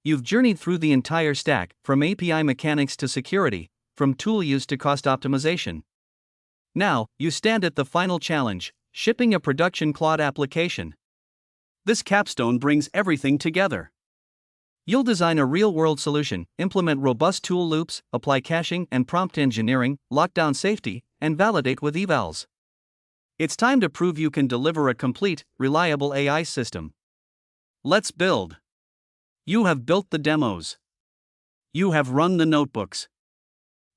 You've journeyed through the entire stack, from API mechanics to security, from tool use to cost optimization. Now, you stand at the final challenge, shipping a Production Claude application. This capstone brings everything together. You'll design a real-world solution, implement robust tool loops, apply caching and prompt engineering, lock down safety, and validate with evals. It's time to prove you can deliver a complete, reliable AI system. Let's build. You have built the demos. You have run the notebooks.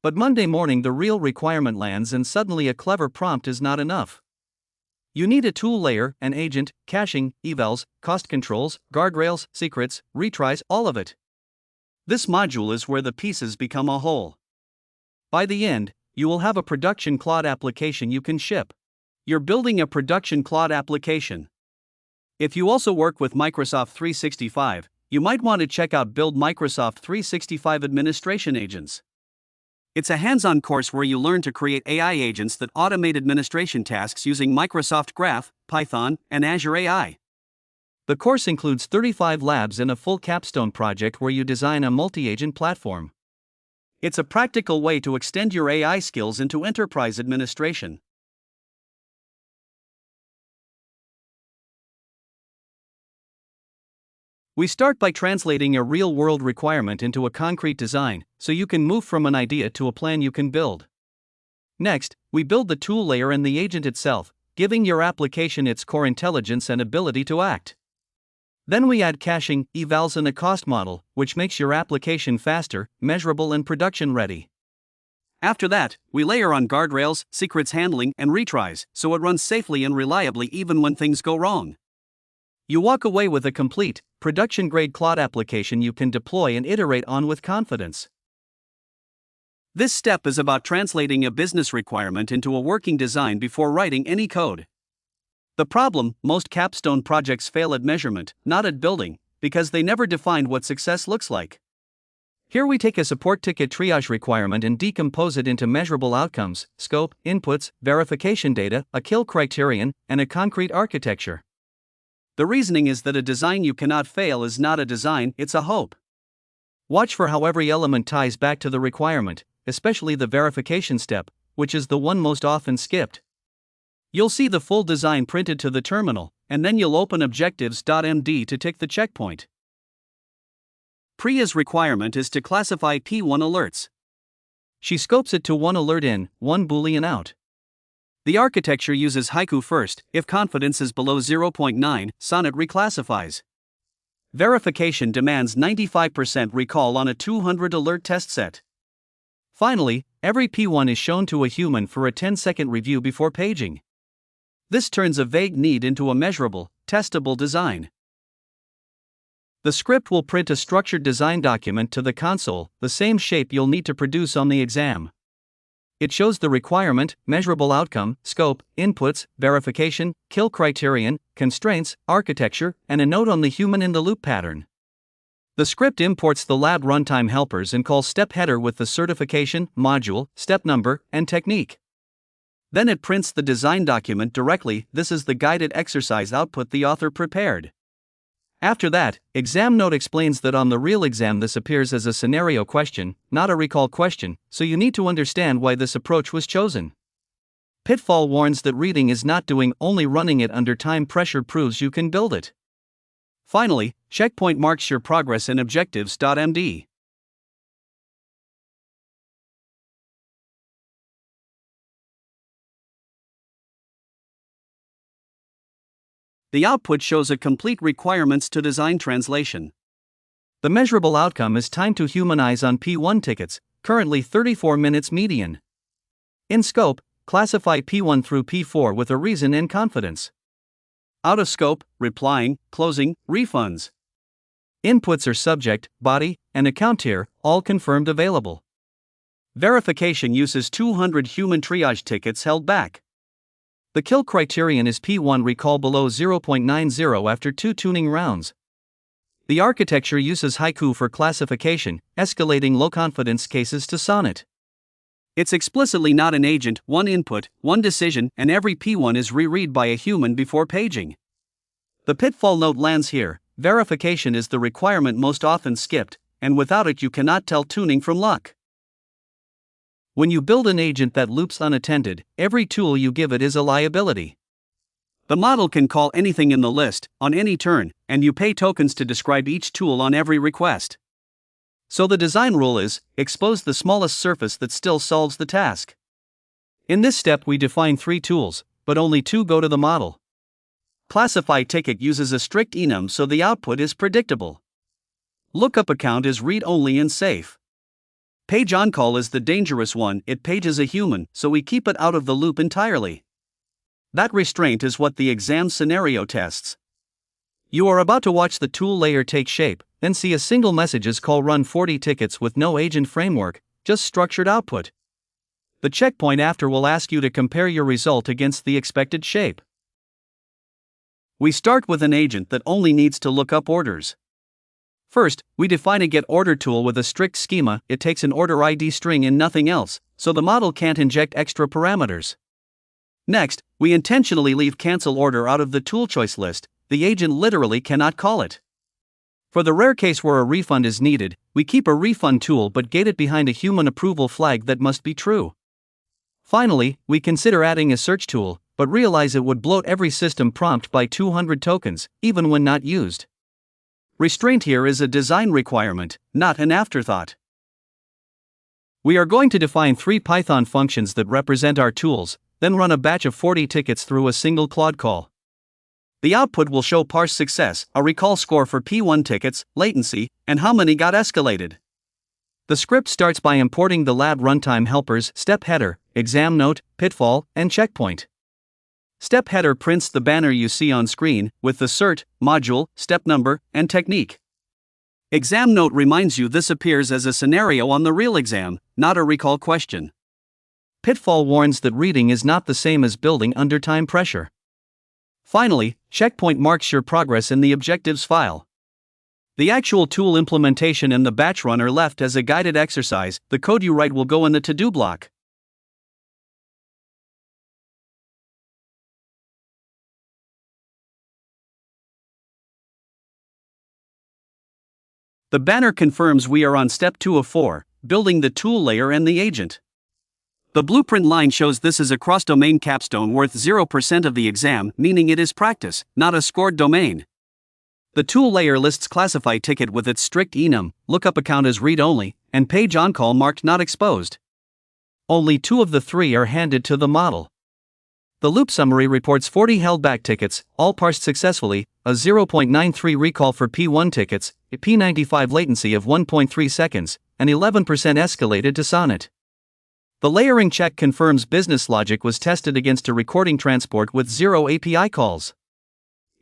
But Monday morning the real requirement lands and suddenly a clever prompt is not enough. You need a tool layer, an agent, caching, evals, cost controls, guardrails, secrets, retries, all of it. This module is where the pieces become a whole. By the end, you will have a Production Claude application you can ship. You're building a Production Claude application. If you also work with Microsoft 365, you might want to check out Build Microsoft 365 Administration Agents. It's a hands-on course where you learn to create AI agents that automate administration tasks using Microsoft Graph, Python, and Azure AI. The course includes 35 labs and a full capstone project where you design a multi-agent platform. It's a practical way to extend your AI skills into enterprise administration. We start by translating a real-world requirement into a concrete design, so you can move from an idea to a plan you can build. Next, we build the tool layer and the agent itself, giving your application its core intelligence and ability to act. Then we add caching, evals and a cost model, which makes your application faster, measurable and production-ready. After that, we layer on guardrails, secrets handling, and retries, so it runs safely and reliably even when things go wrong. You walk away with a complete, production-grade Claude application you can deploy and iterate on with confidence. This step is about translating a business requirement into a working design before writing any code. The problem: most capstone projects fail at measurement, not at building, because they never defined what success looks like. Here we take a support ticket triage requirement and decompose it into measurable outcomes, scope, inputs, verification data, a kill criterion, and a concrete architecture. The reasoning is that a design you cannot fail is not a design, it's a hope. Watch for how every element ties back to the requirement, especially the verification step, which is the one most often skipped. You'll see the full design printed to the terminal, and then you'll open objectives.md to tick the checkpoint. Priya's requirement is to classify P1 alerts. She scopes it to 1 alert in, 1 Boolean out. The architecture uses Haiku first. If confidence is below 0.9, Sonnet reclassifies. Verification demands 95% recall on a 200 alert test set. Finally, every P1 is shown to a human for a 10-second review before paging. This turns a vague need into a measurable, testable design. The script will print a structured design document to the console, the same shape you'll need to produce on the exam. It shows the requirement, measurable outcome, scope, inputs, verification, kill criterion, constraints, architecture, and a note on the human-in-the-loop pattern. The script imports the lab runtime helpers and calls step header with the certification, module, step number, and technique. Then it prints the design document directly. This is the guided exercise output the author prepared. After that, exam note explains that on the real exam this appears as a scenario question, not a recall question, so you need to understand why this approach was chosen. Pitfall warns that reading is not doing, only running it under time pressure proves you can build it. Finally, checkpoint marks your progress in objectives.md. The output shows a complete requirements to design translation. The measurable outcome is time to humanize on P1 tickets, currently 34 minutes median. In scope, classify P1 through P4 with a reason and confidence. Out of scope, replying, closing, refunds. Inputs are subject, body, and account tier, all confirmed available. Verification uses 200 human triage tickets held back. The kill criterion is P1 recall below 0.90 after 2 tuning rounds. The architecture uses Haiku for classification, escalating low-confidence cases to Sonnet. It's explicitly not an agent, one input, one decision, and every P1 is reread by a human before paging. The pitfall note lands here: verification is the requirement most often skipped, and without it you cannot tell tuning from luck. When you build an agent that loops unattended, every tool you give it is a liability. The model can call anything in the list, on any turn, and you pay tokens to describe each tool on every request. So the design rule is, expose the smallest surface that still solves the task. In this step we define 3 tools, but only 2 go to the model. Classify ticket uses a strict enum so the output is predictable. Lookup account is read-only and safe. Page on-call is the dangerous one, it pages a human, so we keep it out of the loop entirely. That restraint is what the exam scenario tests. You are about to watch the tool layer take shape, then see a single messages call run 40 tickets with no agent framework, just structured output. The checkpoint after will ask you to compare your result against the expected shape. We start with an agent that only needs to look up orders. First, we define a getOrder tool with a strict schema. It takes an order ID string and nothing else, so the model can't inject extra parameters. Next, we intentionally leave cancel order out of the tool choice list. The agent literally cannot call it. For the rare case where a refund is needed, we keep a refund tool but gate it behind a human approval flag that must be true. Finally, we consider adding a search tool, but realize it would bloat every system prompt by 200 tokens, even when not used. Restraint here is a design requirement, not an afterthought. We are going to define 3 Python functions that represent our tools, then run a batch of 40 tickets through a single Claude call. The output will show parse success, a recall score for P1 tickets, latency, and how many got escalated. The script starts by importing the lab runtime helpers step header, exam note, pitfall, and checkpoint. Step header prints the banner you see on screen, with the cert, module, step number, and technique. Exam note reminds you this appears as a scenario on the real exam, not a recall question. Pitfall warns that reading is not the same as building under time pressure. Finally, checkpoint marks your progress in the objectives file. The actual tool implementation and the batch run are left as a guided exercise. The code you write will go in the to-do block. The banner confirms we are on step 2 of 4, building the tool layer and the agent. The blueprint line shows this is a cross-domain capstone worth 0% of the exam, meaning it is practice, not a scored domain. The tool layer lists classify ticket with its strict enum, lookup account as read-only, and page on-call marked not exposed. Only 2 of the 3 are handed to the model. The loop summary reports 40 held back tickets, all parsed successfully, a 0.93 recall for P1 tickets, a P95 latency of 1.3 seconds, and 11% escalated to Sonnet. The layering check confirms business logic was tested against a recording transport with 0 API calls.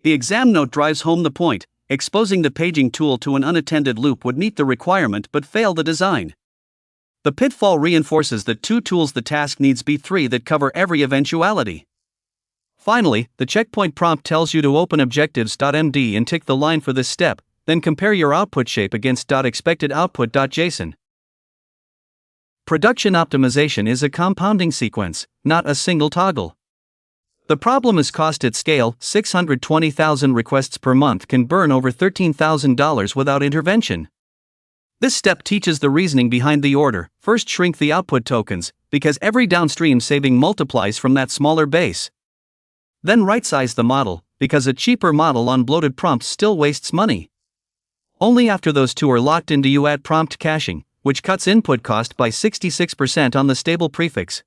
The exam note drives home the point: exposing the paging tool to an unattended loop would meet the requirement but fail the design. The pitfall reinforces that 2 tools the task needs be 3 that cover every eventuality. Finally, the checkpoint prompt tells you to open objectives.md and tick the line for this step, then compare your output shape against .expectedOutput.json. Production optimization is a compounding sequence, not a single toggle. The problem is cost at scale. 620,000 requests per month can burn over $13,000 without intervention. This step teaches the reasoning behind the order. First, shrink the output tokens, because every downstream saving multiplies from that smaller base. Then right-size the model, because a cheaper model on bloated prompts still wastes money. Only after those 2 are locked in do you add prompt caching, which cuts input cost by 66% on the stable prefix.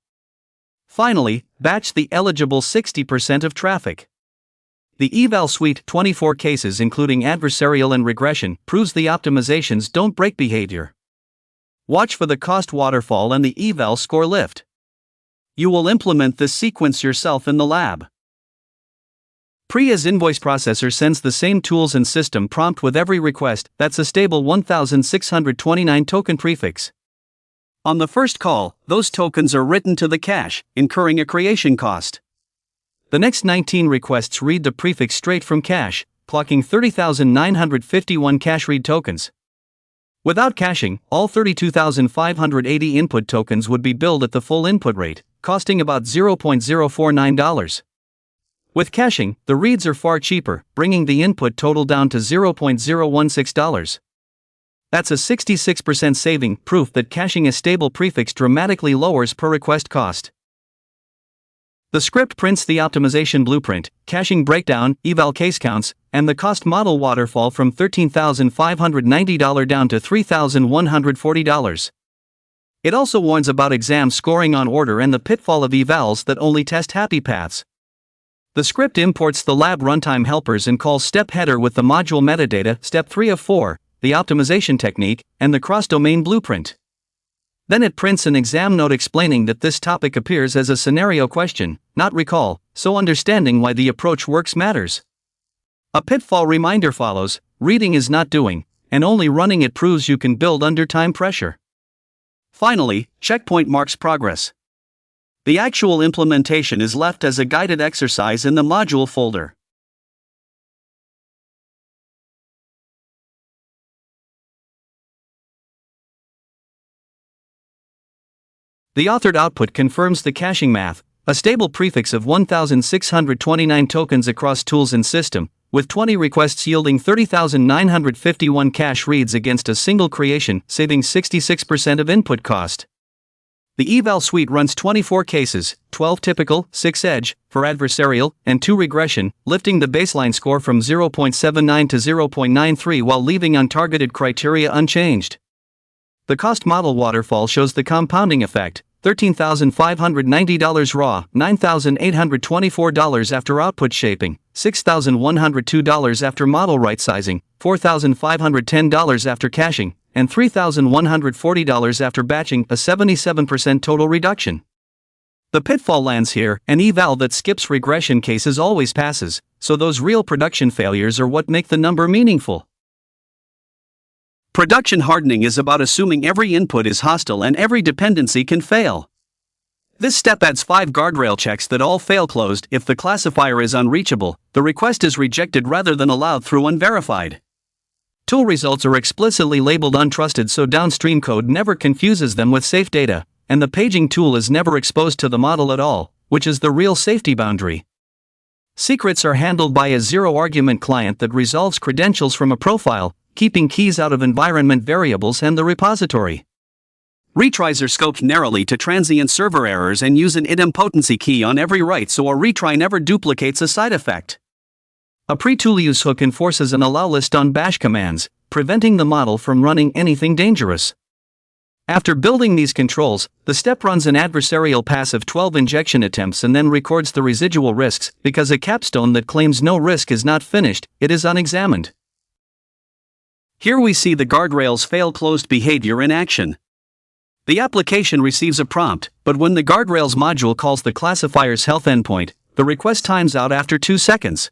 Finally, batch the eligible 60% of traffic. The eval suite, 24 cases including adversarial and regression, proves the optimizations don't break behavior. Watch for the cost waterfall and the eval score lift. You will implement this sequence yourself in the lab. Priya's invoice processor sends the same tools and system prompt with every request. That's a stable 1629 token prefix. On the first call, those tokens are written to the cache, incurring a creation cost. The next 19 requests read the prefix straight from cache, clocking 30,951 cache read tokens. Without caching, all 32,580 input tokens would be billed at the full input rate, costing about $0.049. With caching, the reads are far cheaper, bringing the input total down to $0.016. That's a 66% saving, proof that caching a stable prefix dramatically lowers per request cost. The script prints the optimization blueprint, caching breakdown, eval case counts, and the cost model waterfall from $13,590 down to $3,140. It also warns about exam scoring on order and the pitfall of evals that only test happy paths. The script imports the lab runtime helpers and calls step header with the module metadata, step 3 of 4, the optimization technique, and the cross-domain blueprint. Then it prints an exam note explaining that this topic appears as a scenario question, not recall, so understanding why the approach works matters. A pitfall reminder follows: reading is not doing, and only running it proves you can build under time pressure. Finally, checkpoint marks progress. The actual implementation is left as a guided exercise in the module folder. The authored output confirms the caching math, a stable prefix of 1,629 tokens across tools and system, with 20 requests yielding 30,951 cache reads against a single creation, saving 66% of input cost. The eval suite runs 24 cases, 12 typical, 6 edge, for adversarial, and 2 regression, lifting the baseline score from 0.79 to 0.93 while leaving untargeted criteria unchanged. The cost model waterfall shows the compounding effect: $13,590 raw, $9,824 after output shaping, $6,102 after model right sizing, $4,510 after caching, and $3,140 after batching, a 77% total reduction. The pitfall lands here: an eval that skips regression cases always passes, so those real production failures are what make the number meaningful. Production hardening is about assuming every input is hostile and every dependency can fail. This step adds 5 guardrail checks that all fail closed. If the classifier is unreachable, the request is rejected rather than allowed through unverified. Tool results are explicitly labeled untrusted so downstream code never confuses them with safe data, and the paging tool is never exposed to the model at all, which is the real safety boundary. Secrets are handled by a zero-argument client that resolves credentials from a profile, keeping keys out of environment variables and the repository. Retries are scoped narrowly to transient server errors and use an idempotency key on every write so a retry never duplicates a side effect. A pre-tool use hook enforces an allow list on bash commands, preventing the model from running anything dangerous. After building these controls, the step runs an adversarial pass of 12 injection attempts and then records the residual risks. Because a capstone that claims no risk is not finished, it is unexamined. Here we see the guardrails fail closed behavior in action. The application receives a prompt, but when the guardrails module calls the classifier's health endpoint, the request times out after 2 seconds.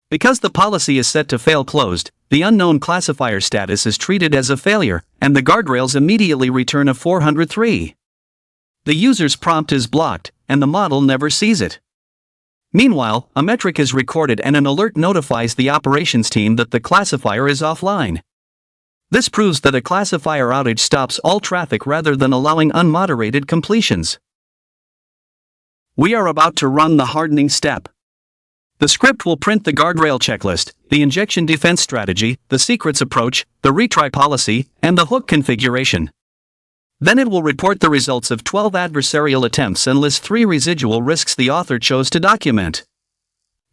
Because the policy is set to fail closed, the unknown classifier status is treated as a failure, and the guardrails immediately return a 403. The user's prompt is blocked, and the model never sees it. Meanwhile, a metric is recorded and an alert notifies the operations team that the classifier is offline. This proves that a classifier outage stops all traffic rather than allowing unmoderated completions. We are about to run the hardening step. The script will print the guardrail checklist, the injection defense strategy, the secrets approach, the retry policy, and the hook configuration. Then it will report the results of 12 adversarial attempts and list 3 residual risks the author chose to document.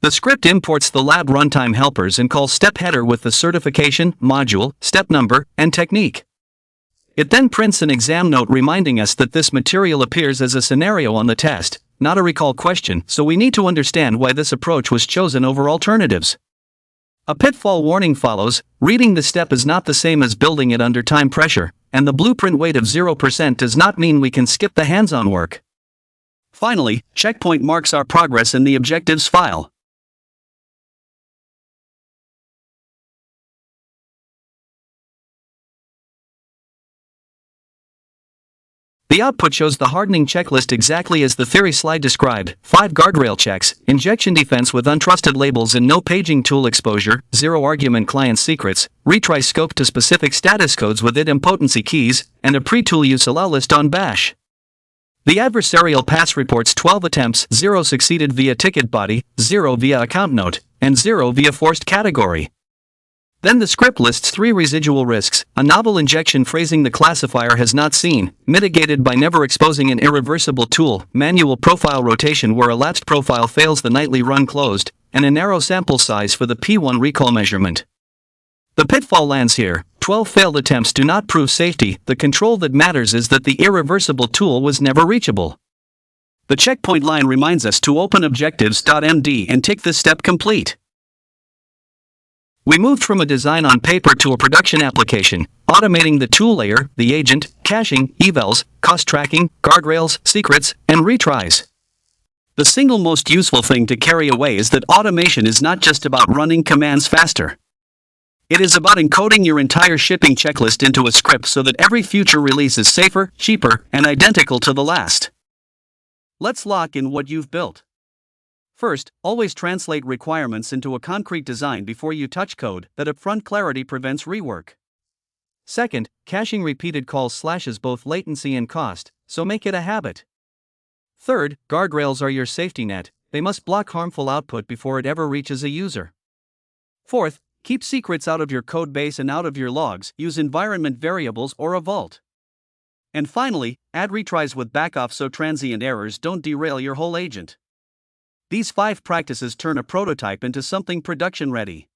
The script imports the lab runtime helpers and calls step header with the certification, module, step number, and technique. It then prints an exam note reminding us that this material appears as a scenario on the test, not a recall question, so we need to understand why this approach was chosen over alternatives. A pitfall warning follows: reading the step is not the same as building it under time pressure, and the blueprint weight of 0% does not mean we can skip the hands-on work. Finally, checkpoint marks our progress in the objectives file. The output shows the hardening checklist exactly as the theory slide described: 5 guardrail checks, injection defense with untrusted labels and no paging tool exposure, 0 argument client secrets, retry scope to specific status codes with idempotency keys, and a pre-tool use allow list on bash. The adversarial pass reports 12 attempts, 0 succeeded via ticket body, 0 via account note, and 0 via forced category. Then the script lists 3 residual risks: a novel injection phrasing the classifier has not seen, mitigated by never exposing an irreversible tool, manual profile rotation where a lapsed profile fails the nightly run closed, and a narrow sample size for the P1 recall measurement. The pitfall lands here: 12 failed attempts do not prove safety, the control that matters is that the irreversible tool was never reachable. The checkpoint line reminds us to open objectives.md and tick this step complete. We moved from a design on paper to a production application, automating the tool layer, the agent, caching, evals, cost tracking, guardrails, secrets, and retries. The single most useful thing to carry away is that automation is not just about running commands faster. It is about encoding your entire shipping checklist into a script so that every future release is safer, cheaper, and identical to the last. Let's lock in what you've built. First, always translate requirements into a concrete design before you touch code. That upfront clarity prevents rework. Second, caching repeated calls slashes both latency and cost, so make it a habit. Third, guardrails are your safety net. They must block harmful output before it ever reaches a user. Fourth, keep secrets out of your code base and out of your logs. Use environment variables or a vault. And finally, add retries with backoff so transient errors don't derail your whole agent. These 5 practices turn a prototype into something production ready.